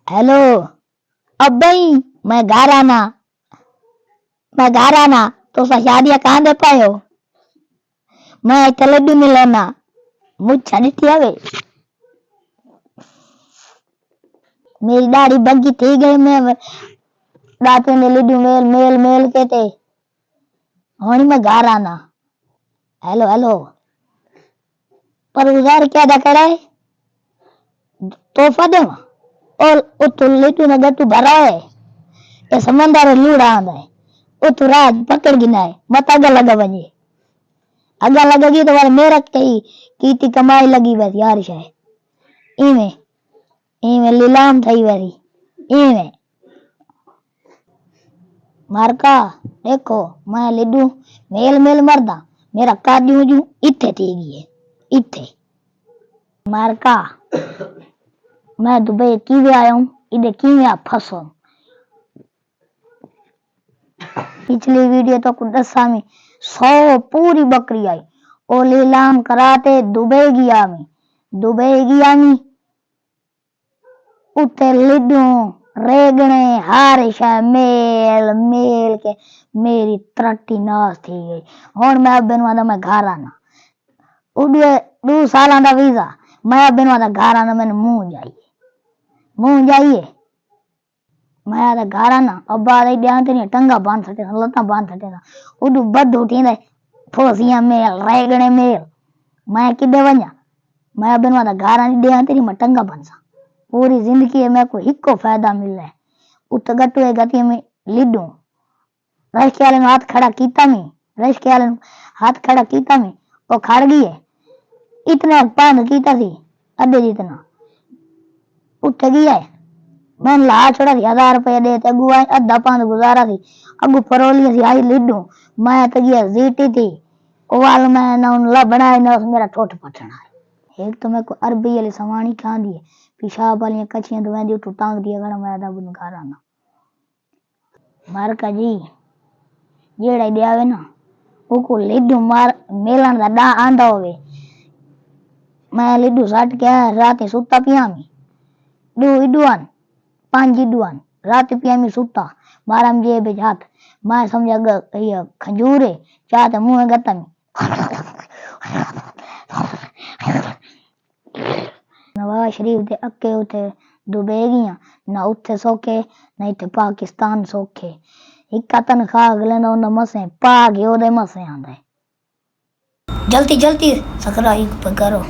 Hello. अब भाई मैं घर आना तो शादियां कहाँ दे पाए हो। मैं चले भी नहीं लेना मुझ छड़ी आवे मेरी दाढ़ी बग्गी थी गई मैं दांतों ने लिडू मेल मेल मेल के थे होनी मैं घर आना। हेलो हेलो पर उधर क्या दे रहा है तोहफा दे और तो लिडू ने गट्टू भरा है ये समंदर लूड़ा आंदा है वो तो रात पकड़ गिना है मत आगे लगा बजे आगे लगेगी तो वाले मेरा की कमाई लगी बस यार शायद इमे इमे लीलाम थई वरी इमे मारका देखो मैं लिडू मेल मेल मरदा मेरा काजू जू इथे थी गई है इथे मारका मैं दुबई की आया हूँ इधे की फंसो पिछली वीडियो तो कुछ दसा में 100 पूरी बकरी आई ओ लीलाम कराते दुबई गया में उते लिडू रेगने हारिशा मेल मेल के मेरी त्रट्टी नाश थी गई और मैं अब बनवा मैं घर आना उड़े 2 साल का वीजा मैं अब बनवा घर आना मैंने मुंह जाइए मैं घर आना अब नहीं टंगा बांध सटे लता बांध सटे उडू बद उठी फोसिया मेल रेगने मेल मैं किदे वजा मैं बनवा घर आनी दे तेरी मैं टंगा बांधा पूरी जिंदगी है मैं को हिक्को फायदा मिल रहा है उत गटुए गति में लिडू रश के वाले हाथ खड़ा कीता में रश के वाले हाथ खड़ा कीता में वो खड़ गई है इतना पांध कीता थी अद्धे जितना उठ गई है मैंने ला छोड़ा 1000 रुपया दे अगू अद्धा पांध गुजारा थी अगू फरोली थी आई लिडू मैं तो गया जीती थी ओवाल मैं ना बनाए ना मेरा ठोठ पटना है एक तो मैं को अरबी वाली सवानी कहां दी पेशाब वाली कचियां तो मैं दी टांग दिया गड़ा मैं दा बुन घर आना मारका जी जेड़ा दे आवे ना ओ को लिडू मार मेलन दा डा आंदा होवे मैं लिडू साट के रात सुता पिया में दू इडुआन 5 इडुआन रात पिया में सुता मारा में जे बेजात मैं समझा ये खजूर है चाहते मुंह गत्ता में नवाज शरीफ दे अक्के उते दुबई गया ना उथे सोखे ना इथे पाकिस्तान सोखे इक्का तनखा अगले ना उन मसे पा गयो दे मसे आंदे जल्दी जल्दी सब्सक्राइब करो।